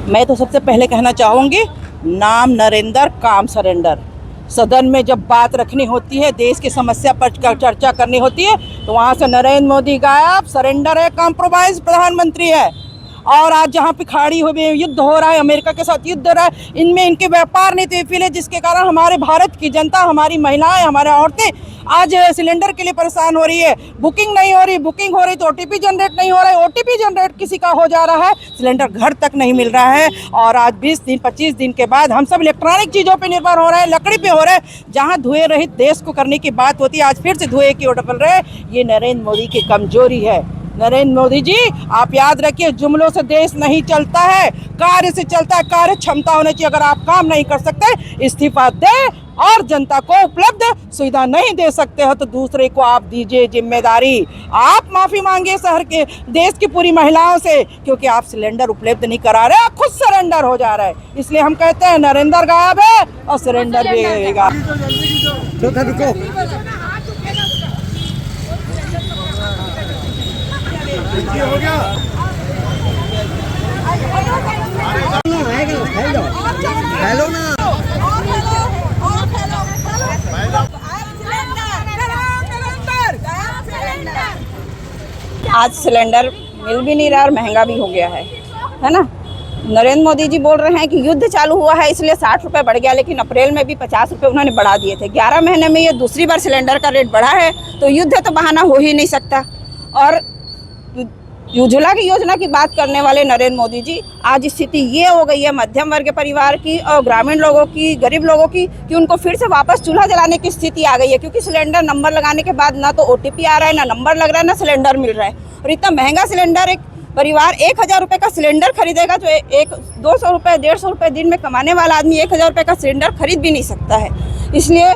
मैं तो सबसे पहले कहना चाहूँगी, नाम नरेंद्र, काम सरेंडर। सदन में जब बात रखनी होती है, देश की समस्या पर चर्चा करनी होती है, तो वहाँ से नरेंद्र मोदी गायब, सरेंडर है, कॉम्प्रोमाइज प्रधानमंत्री है। और आज जहाँ पिखाड़ी हुए युद्ध हो रहा है, अमेरिका के साथ युद्ध हो रहा है, इनमें इनके व्यापार नीति विफल है, जिसके कारण हमारे भारत की जनता, हमारी महिलाएं, हमारे औरतें आज सिलेंडर के लिए परेशान हो रही है। बुकिंग नहीं हो रही, बुकिंग हो रही तो ओटीपी जनरेट नहीं हो रहा है, ओटीपी जनरेट किसी का हो जा रहा है, सिलेंडर घर तक नहीं मिल रहा है। और आज 20 दिन 25 दिन के बाद हम सब इलेक्ट्रॉनिक चीज़ों पे निर्भर हो रहे हैं, लकड़ी पे हो रहे हैं। जहाँ धुएं रहित देश को करने की बात होती है, आज फिर से धुएं की ओर डपल रहे। ये नरेंद्र मोदी की कमजोरी है। नरेंद्र मोदी जी, आप याद रखिए, जुमलों से देश नहीं चलता है, कार्य से चलता है। कार्य क्षमता होनी चाहिए। अगर आप काम नहीं कर सकते, इस्तीफा दे और जनता को उपलब्ध सुविधा नहीं दे सकते हो तो दूसरे को आप दीजिए जिम्मेदारी। आप माफी मांगिए शहर के, देश की पूरी महिलाओं से, क्योंकि आप सिलेंडर उपलब्ध नहीं करा रहे, आप खुद सरेंडर हो जा रहे हैं। इसलिए हम कहते हैं नरेंद्र गायब है और सरेंडर भी रहेगा। हो गया हेलो ना, आज सिलेंडर मिल भी नहीं रहा और महंगा भी हो गया है ना। नरेंद्र मोदी जी बोल रहे हैं कि युद्ध चालू हुआ है इसलिए 60 रुपये बढ़ गया, लेकिन अप्रैल में भी 50 रुपये उन्होंने बढ़ा दिए थे। 11 महीने में ये दूसरी बार सिलेंडर का रेट बढ़ा है, तो युद्ध तो बहाना हो ही नहीं सकता। और उज्ज्वला की योजना की बात करने वाले नरेंद्र मोदी जी, आज स्थिति ये हो गई है मध्यम वर्ग के परिवार की और ग्रामीण लोगों की, गरीब लोगों की, कि उनको फिर से वापस चूल्हा जलाने की स्थिति आ गई है। क्योंकि सिलेंडर नंबर लगाने के बाद ना तो ओटीपी आ रहा है, ना नंबर लग रहा है, ना सिलेंडर मिल रहा है। और इतना महंगा सिलेंडर, एक परिवार 1000 रुपये का सिलेंडर खरीदेगा तो 200 रुपये 150 रुपये दिन में कमाने वाला आदमी 1000 रुपये का सिलेंडर खरीद भी नहीं सकता है। इसलिए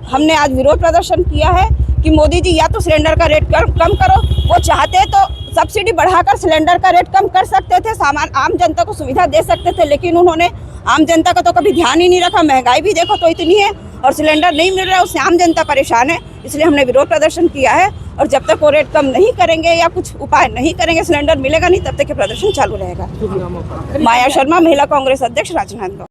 हमने आज विरोध प्रदर्शन किया है कि मोदी जी या तो सिलेंडर का रेट कम करो। वो चाहते तो सब्सिडी बढ़ाकर सिलेंडर का रेट कम कर सकते थे, सामान आम जनता को सुविधा दे सकते थे, लेकिन उन्होंने आम जनता का तो कभी ध्यान ही नहीं रखा। महंगाई भी देखो तो इतनी है और सिलेंडर नहीं मिल रहा है, उससे आम जनता परेशान है। इसलिए हमने विरोध प्रदर्शन किया है और जब तक वो रेट कम नहीं करेंगे या कुछ उपाय नहीं करेंगे, सिलेंडर मिलेगा नहीं, तब तक ये प्रदर्शन चालू रहेगा। माया शर्मा, महिला कांग्रेस अध्यक्ष, राजनांदगांव।